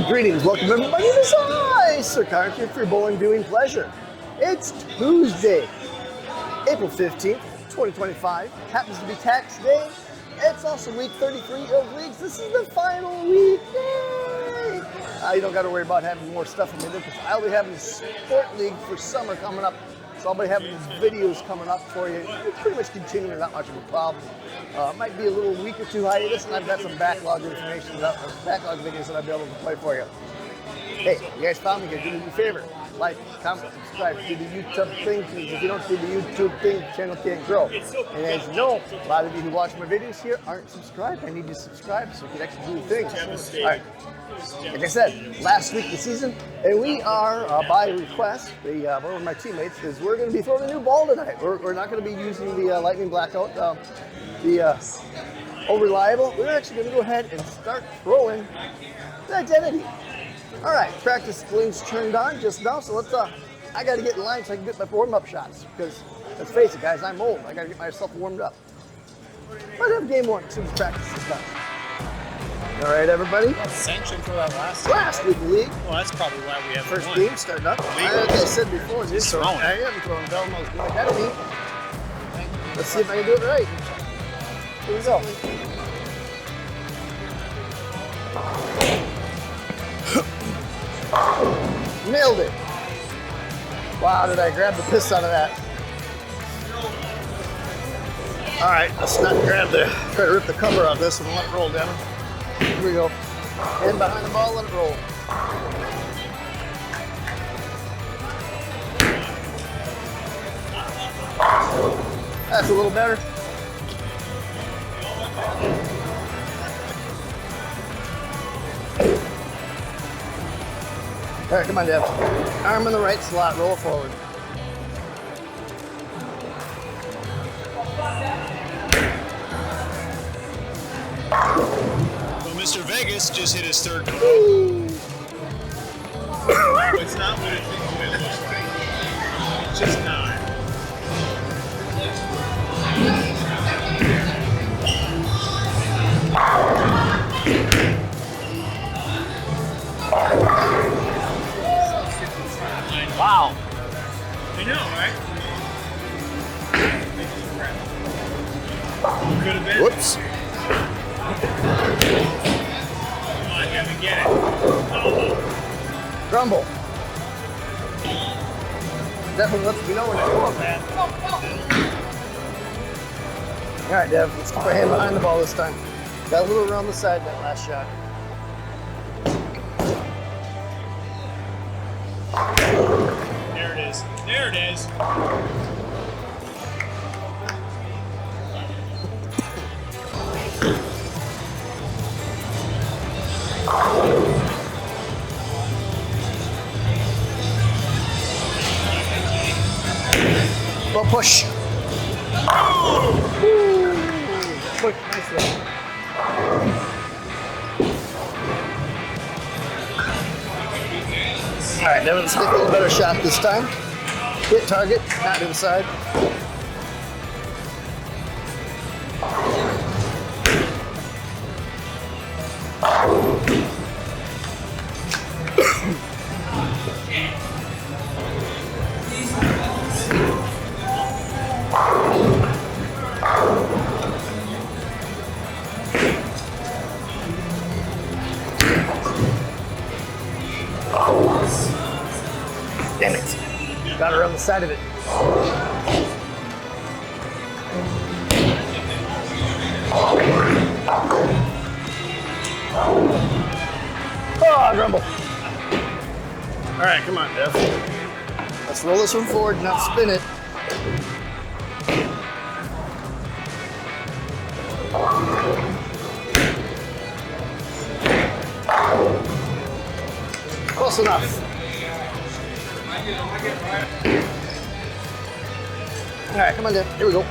Greetings, welcome everybody to this Sir Carter for your bowling viewing pleasure. It's Tuesday, April 15th, 2025. Happens to be tax day. It's also week 33 of leagues. This is the final week. Yay! You don't got to worry about having more stuff in there because I'll be having a sport league for summer coming up. So I'll be having these videos coming up for you. It's pretty much continuing, not much of a problem. Might be a little week or two hiatus, and I've got some backlog information, backlog videos that I'll be able to play for you. Hey, you guys found me here. Do me a favor. Like, comment, subscribe, do the YouTube thing, because if you don't do the YouTube thing, the channel can't grow. And as you know, a lot of you who watch my videos here aren't subscribed. I need you to subscribe so you can actually do things. All right. Like I said, last week of the season, and we are, by request, one of my teammates, is we're going to be throwing a new ball tonight. We're not going to be using the Lightning Blackout, the Reliable. We're actually going to go ahead and start throwing the Identity. All right, practice lanes turned on just now, so let's, I got to get in line so I can get my warm-up shots, because let's face it, guys, I'm old. I got to get myself warmed up. Let's have game one as soon as practice is done. All right, everybody. Sanctioned for that last week league. Well, that's probably why we have first game starting up. Like I said before, I am throwing Velmo's good Identity. Let's see if I can do it right. Here we go. Nailed it. Wow, did I grab the piss out of that? All right, let's not try to rip the cover off this and let it roll down. Here we go. Hand behind the ball, let it roll. That's a little better. All right, come on, Dev. Arm in the right slot, roll forward. Well, Mr. Vegas just hit his third goal. It's not what it looks like. It's just not. Wow. I know, right? Could have been. Whoops. Come on, Kevin, get it. Oh. Grumble. Definitely lets me know when it's going, man. All right, Dev, let's keep our hand behind the ball this time. Got a little around the side that last shot. There it is. There it is. Well, push. Push nicely. All right, Devin, let's take a little better shot this time. Hit target, not inside. Damn it. Got her on the side of it. Oh, grumble. All right, come on, Dev. Let's roll this one forward, not spin it. Close enough. All right, come on, Dev. Here we go.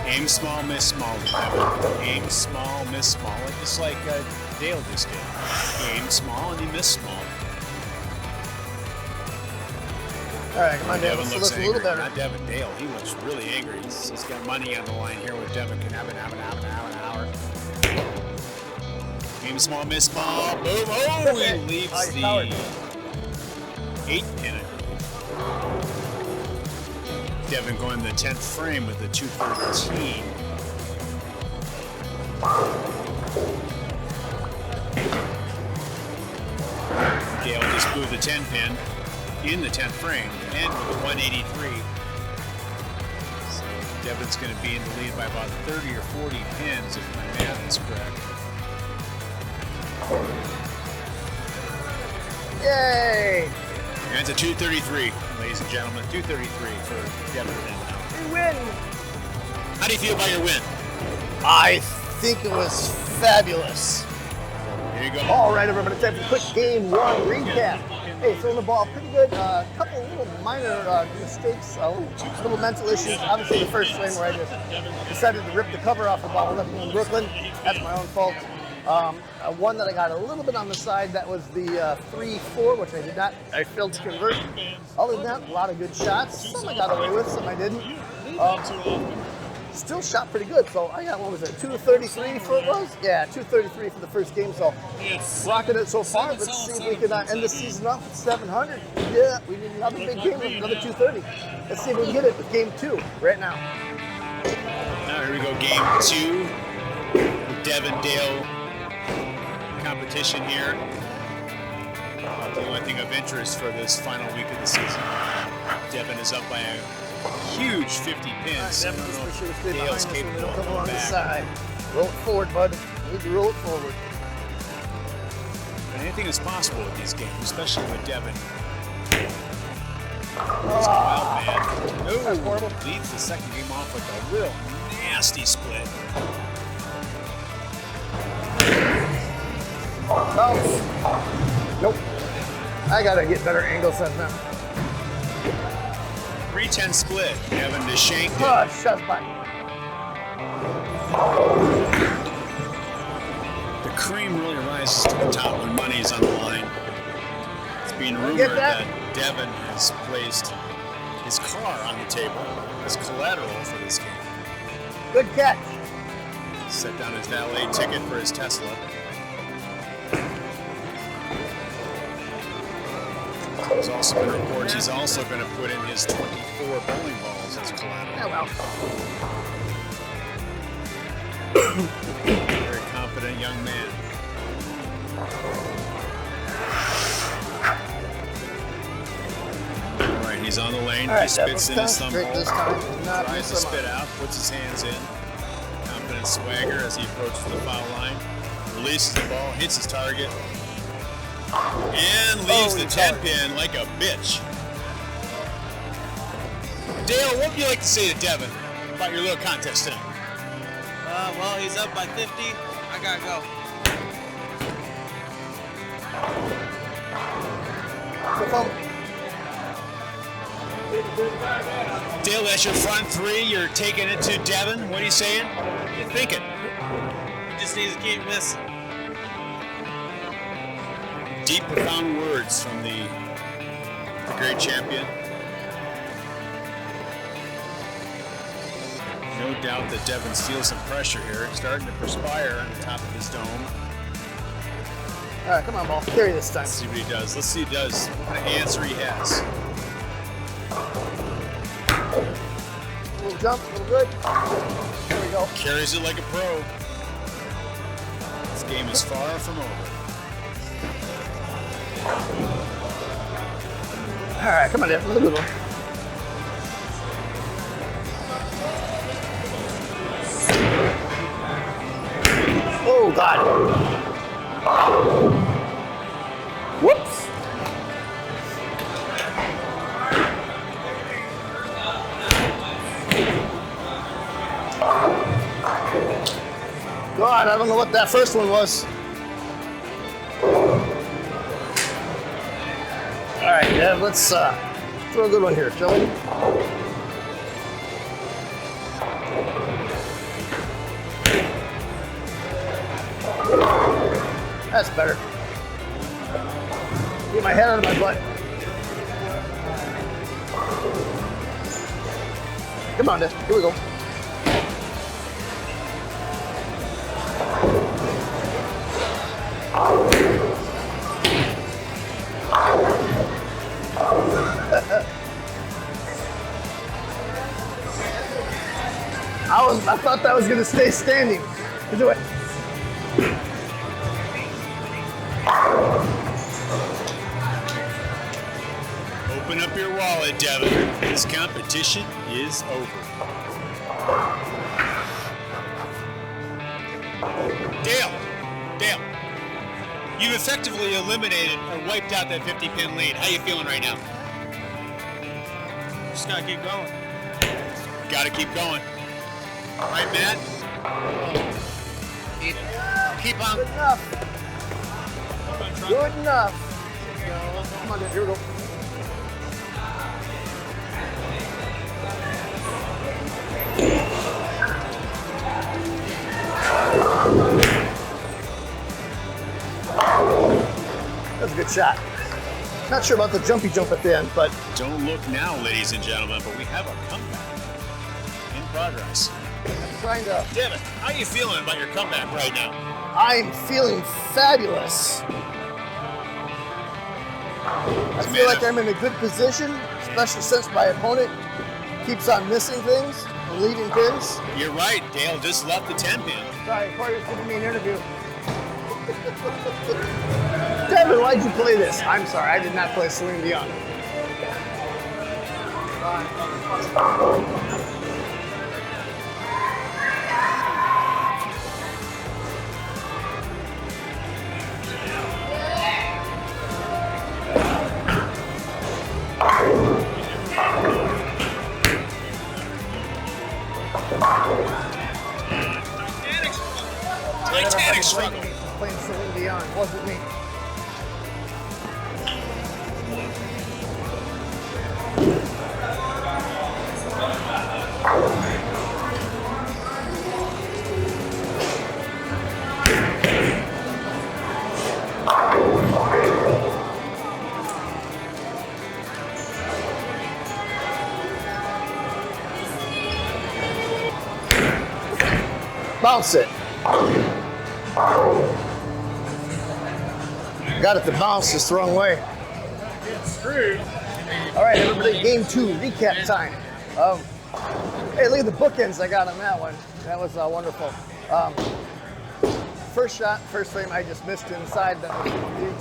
Aim small, miss small. Aim small, miss small. It's like Dale just did. He aimed small and he missed small. All right, come on, Dale. Devin This looks looks a angry. little better. Not Devin, Dale. He looks really angry. He's got money on the line here with Devin. Can have an hour. Aim small, miss small. Boom. Oh, he leaves the 8-pin. Devin going to the 10th frame with the 213. Dale just blew the 10-pin in the 10th frame and with a 183. So Devin's going to be in the lead by about 30 or 40 pins if my math is correct. Yay! And it's a 233, ladies and gentlemen. 233 for Devin now. We win! How do you feel about your win? I think it was fabulous. Here you go. All right, everybody, time for a quick game one recap. Hey, throwing the ball pretty good. A couple little minor mistakes, little mental issues. Obviously, the first frame where I just decided to rip the cover off the ball left in Brooklyn. That's my own fault. One that I got a little bit on the side, that was the 3-4, which I did not, I failed to convert. Other than that, a lot of good shots. Some I got away with, some I didn't. Still shot pretty good, so I got, what was it, 233 for it was? Yeah, 233 for the first game, so rocking it so far. Let's see if we can end the season off with 700. Yeah, we need another big game with another 230. Let's see if we can get it with game 2 right now. Now here we go, game 2. With Devin Dale competition here. The only thing of interest for this final week of the season. Devin is up by a huge 50 pins. Devin, just make sure to stay behind Dale's us when we capable don't of come going along the back. side. Roll it forward, bud. You need to roll it forward. And anything is possible with these games, especially with Devin. Ah, Wild man. that's horrible. Leads the second game off with a real nasty split. Oh. Nope. I gotta get better angles than them. 310 split. Devin to shank it. Oh, shut back. The cream really rises to the top when money is on the line. It's being rumored Get that? that Devin has placed his car on the table as collateral for this game. Good catch. Set down his valet ticket for his Tesla. There's also been reports he's also going to put in his 24 bowling balls as collateral. Oh, well. Very confident young man. All right, he's on the lane. All right, He spits in his thumb concentrate this hole. time. Not Tries miss to them spit up. out, puts his hands in. Confident swagger as he approaches the foul line. Releases the ball, hits his target. And leaves the 10-pin like a bitch. Dale, what would you like to say to Devin about your little contest tonight? Well, he's up by 50. I gotta go. Good phone. Dale, that's your front three. You're taking it to Devin. What are you saying? You're thinking. He just needs to keep missing. Deep, profound words from the great champion. No doubt that Devin feels some pressure here. It's starting to perspire on the top of his dome. All right, come on, ball. Carry this time. Let's see what he does. Let's see what he does. What kind of answer he has. A little jump, a little good. There we go. Carries it like a pro. This game is far from over. All right, come on, Dave. Another good one. Oh, God. Whoops. God, I don't know what that first one was. All right, Dev, let's throw a good one here, shall we? That's better. Get my head out of my butt. Come on, Dad. Here we go. I thought that was gonna stay standing. Do it. Open up your wallet, Devin. This competition is over. Dale, you've effectively eliminated or wiped out that 50-pin lead. How you feeling right now? Just gotta keep going. Got to keep going. Right, Matt? Keep on. Good enough. Good enough. Come on, Dad. Here we go. That's a good shot. Not sure about the jumpy jump at the end, but Don't look now, ladies and gentlemen, but we have a comeback in progress. I'm trying to. Devin, how are you feeling about your comeback right now? I'm feeling fabulous. I feel like I'm in a good position, especially since my opponent keeps on missing things and leaving pins. You're right, Dale just left the 10-pin. Sorry, Corey's giving me an interview. Devin, why'd you play this? I'm sorry, I did not play Celine Dion. Titanic struggle. Playing Celine Dion, it wasn't me. Bounce it. Got it to bounce just the wrong way. Get screwed. All right, everybody, game 2, recap time. Hey, look at the bookends I got on that one. That was wonderful. First shot, first frame, I just missed inside. That was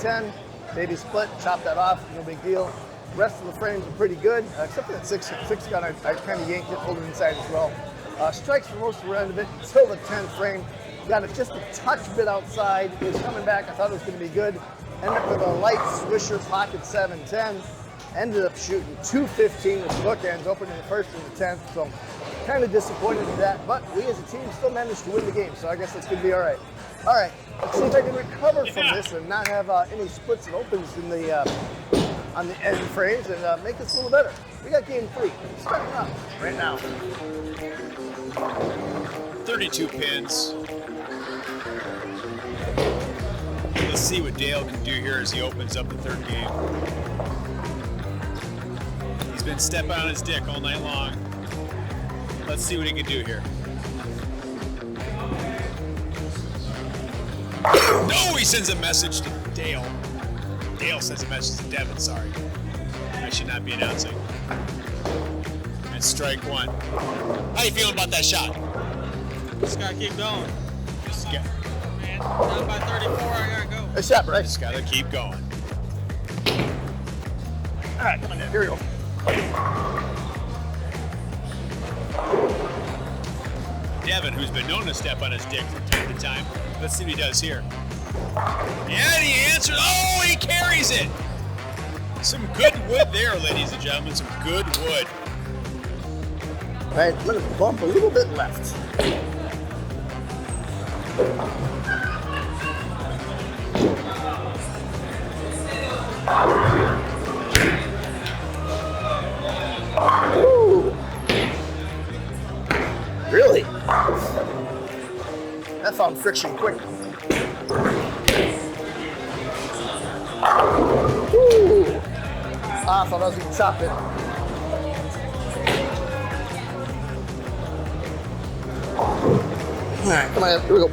310. Baby split, chop that off, no big deal. Rest of the frames are pretty good, except for that six gun, I kind of yanked it, pulled it inside as well. Strikes for most of the end of it until the 10th frame. Got it just a touch bit outside. It was coming back. I thought it was going to be good. Ended up with a light swisher pocket 710. Ended up shooting 215 with bookends, opening the first and the 10th. So kind of disappointed with that. But we as a team still managed to win the game. So I guess that's going to be all right. All right, let's see if I can recover from this and not have any splits and opens in the on the end frames and make this a little better. We got game 3 starting up right now. 32 pins. Let's see what Dale can do here as he opens up the third game. He's been stepping on his dick all night long. Let's see what he can do here. No, he sends a message to Dale. Dale sends a message to Devin, sorry. I should not be announcing. And strike 1. How you feeling about that shot? Just gotta keep going. Just get, Man, down by 34, I gotta go. Nice shot, Bryce. just gotta keep going. All right, come on down. Here we go. Devin, who's been known to step on his dick from time to time. Let's see what he does here. Yeah, and he answers. Oh, he carries it. Some good wood there, ladies and gentlemen. Some good wood. All right, let it bump a little bit left. Woo. Really? That found friction quick. Ah, I thought I was gonna chop it. All right, come on, here we go.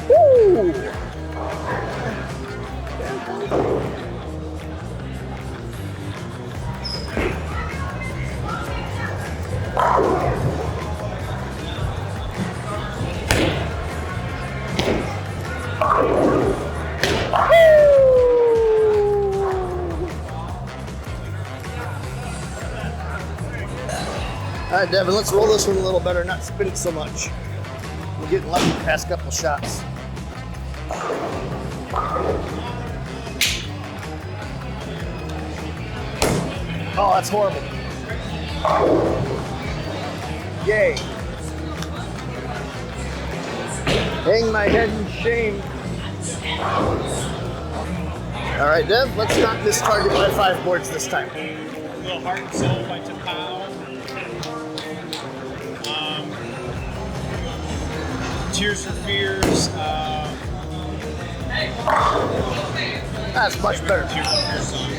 Woo! All right, Devin, let's roll this one a little better, not spin it so much. We're getting lucky the past couple shots. Oh, that's horrible. Yay. Hang my head in shame. All right, Dev, let's knock this target by 5 boards this time. A little Heart and Soul by Tapao. Tears for Fears. That's much better. Tears for Fears song.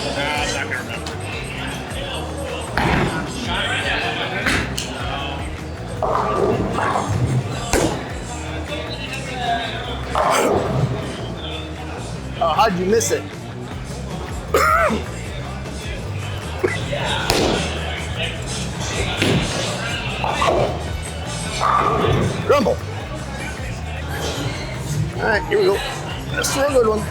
I'm not gonna remember. Oh, how'd you miss it? Grumble. All right, here we go. That's a good one.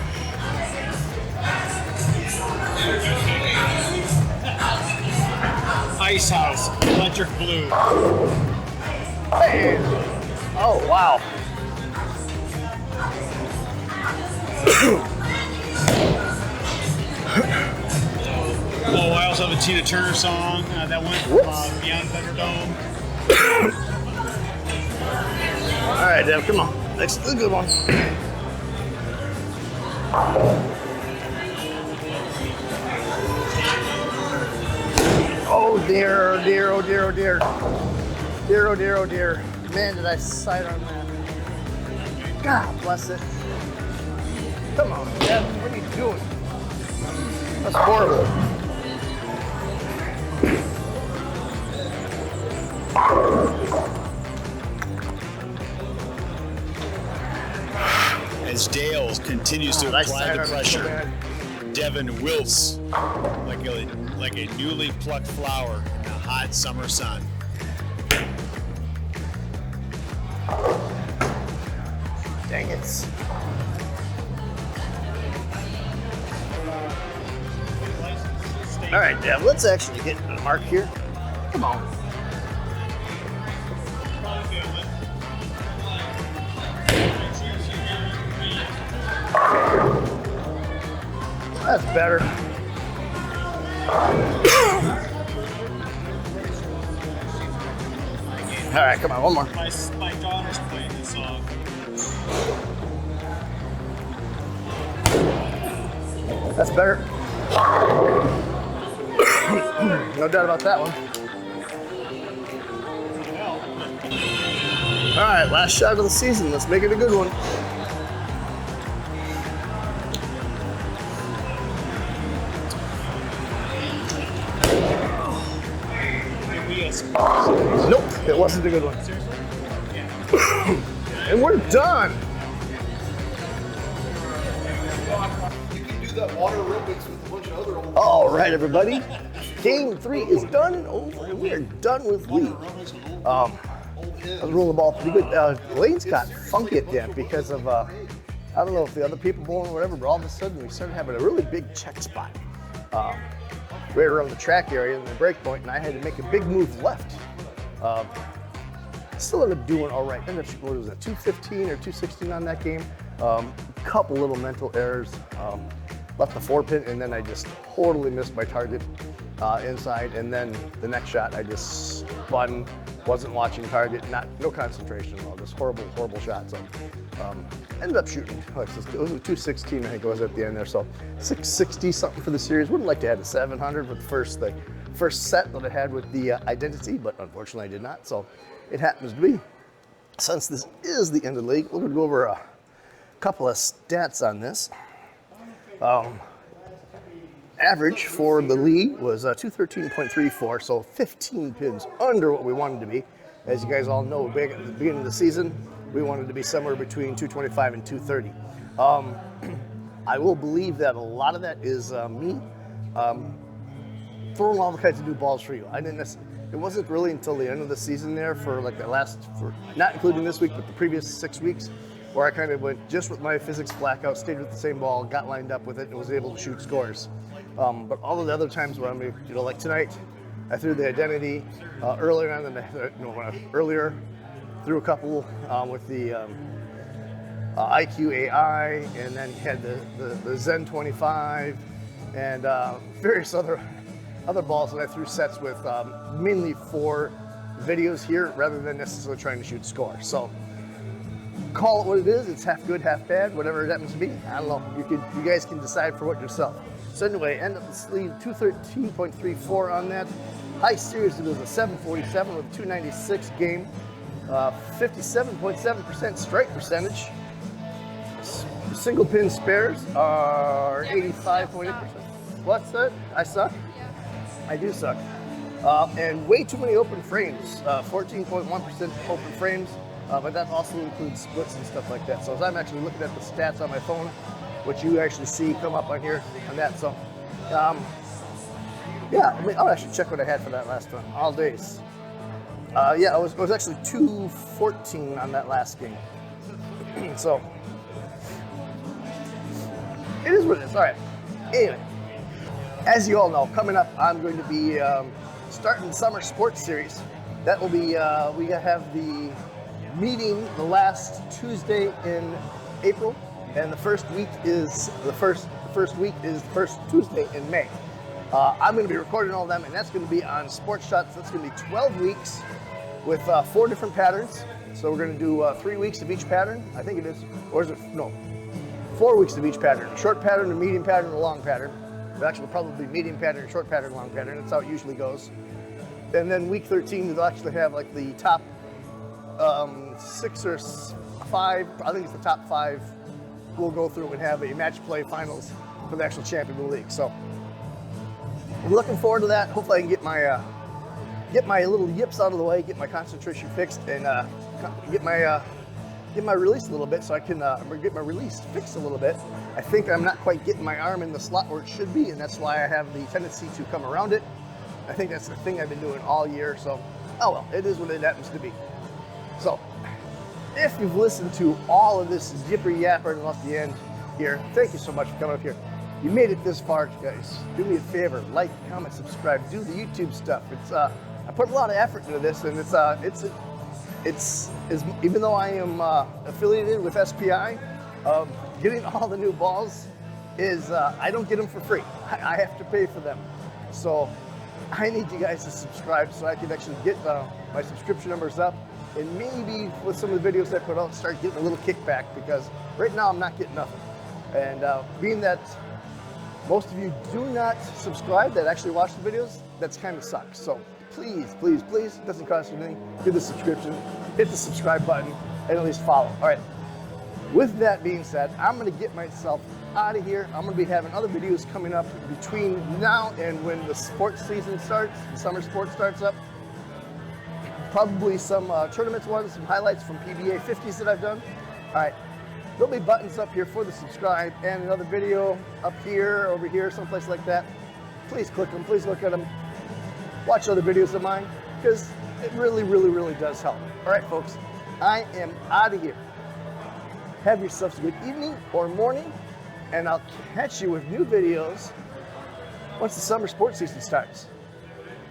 Ice House, Electric Blue. Hey. Oh, wow. Oh, I also have a Tina Turner song that went Beyond Thunderdome. All right, Dev, come on. Next is a good one. Oh dear, oh dear, oh dear, oh dear. Dear, oh dear, oh dear. Man, did I sight on that. God bless it. Come on, Dev, what are you doing? That's horrible. As Dale continues to apply the pressure, Devin wilts like a newly plucked flower in the hot summer sun. Dang it. All right, Dev, let's actually get to the mark here. Come on. That's better. All right, come on, one more. My daughter's playing this song. That's better. No doubt about that one. All right, last shot of the season. Let's make it a good one. Nope, it wasn't a good one. And we're done. You can do that water aerobics with a bunch of other old. All right, everybody. Game 3 is done and over, and we are done with Lee. I was rolling the ball pretty good. Lane's got funky at the end because of, I don't know if the other people bowling or whatever, but all of a sudden we started having a really big check spot right around the track area in the break point, and I had to make a big move left. Still ended up doing all right. Ended up, what was it, 215 or 216 on that game. Couple little mental errors. Left the 4-pin, and then I just totally missed my target inside. And then the next shot, I just spun, wasn't watching target, no concentration at all. Just horrible, horrible shot. So ended up shooting, it was a 216, I think it was at the end there, so 660 something for the series. Would have liked to have the 700 with the first set that I had with the identity, but unfortunately I did not, so it happens to be. Since this is the end of the league, we're going to go over a couple of stats on this. Average for the league was 213.34, so 15 pins under what we wanted to be. As you guys all know, back at the beginning of the season, we wanted to be somewhere between 225 and 230. I will believe that a lot of that is me throwing all kinds of new balls for you. It wasn't really until the end of the season there for like not including this week, but the previous 6 weeks, where I kind of went just with my physics blackout, stayed with the same ball, got lined up with it, and was able to shoot scores. But all of the other times where like tonight, I threw the identity earlier on earlier, threw a couple with the IQ AI, and then had the Zen 25, and various other balls that I threw sets with, mainly for videos here rather than necessarily trying to shoot score. So call it what it is. It's half good, half bad, whatever it happens to be. I don't know. You guys can decide for what yourself. So anyway, end up the sleeve 213.34 on that. High series, it was a 747 with a 296 game, 57.7% strike percentage. Single pin spares are 85.8%. What's that? I suck? I do suck. And way too many open frames, 14.1% open frames, but that also includes splits and stuff like that. So as I'm actually looking at the stats on my phone, which you actually see come up on here on that. So, yeah, I'll actually check what I had for that last one, all days. Yeah, it was actually 214 on that last game. So, it is what it is. All right. Anyway, as you all know, coming up, I'm going to be starting the summer sports series. That will be, we have the meeting the last Tuesday in April, and the first week is the first Tuesday in May. I'm going to be recording all of them, and that's going to be on Sports Shots. That's going to be 12 weeks with 4 different patterns. So we're going to do 3 weeks of each pattern. I think it is, or is it? No, 4 weeks of each pattern. A short pattern, a medium pattern, a long pattern. It actually will probably be medium pattern, short pattern, long pattern. That's how it usually goes. And then week 13, they'll actually have like the top 6 or 5. I think it's the top 5. We'll go through and have a match play finals for the actual champion of the league. So I'm looking forward to that. Hopefully I can get my little yips out of the way, get my concentration fixed, and get my release a little bit, so I can get my release fixed a little bit. I think I'm not quite getting my arm in the slot where it should be, and that's why I have the tendency to come around it. I think that's the thing I've been doing all year. So, oh well, it is what it happens to be. So, if you've listened to all of this yipper yapper and off the end here, thank you so much for coming up here. You made it this far, guys. Do me a favor, like, comment, subscribe, do the YouTube stuff. It's I put a lot of effort into this, and it's even though I am affiliated with SPI, getting all the new balls is I don't get them for free. I have to pay for them. So I need you guys to subscribe so I can actually get my subscription numbers up, and maybe with some of the videos I put out, start getting a little kickback, because right now I'm not getting nothing. And being that most of you do not subscribe that actually watch the videos, that's kind of sucks. So please, please, please, it doesn't cost you anything. Do the subscription, hit the subscribe button, and at least follow. All right. With that being said, I'm going to get myself out of here. I'm going to be having other videos coming up between now and when the sports season starts, the summer sports starts up. Probably some tournaments ones, some highlights from PBA 50s that I've done. All right. There'll be buttons up here for the subscribe, and another video up here, over here, someplace like that. Please click them. Please look at them. Watch other videos of mine, because it really, really, really does help. All right, folks, I am out of here. Have yourselves a good evening or morning, and I'll catch you with new videos once the summer sports season starts.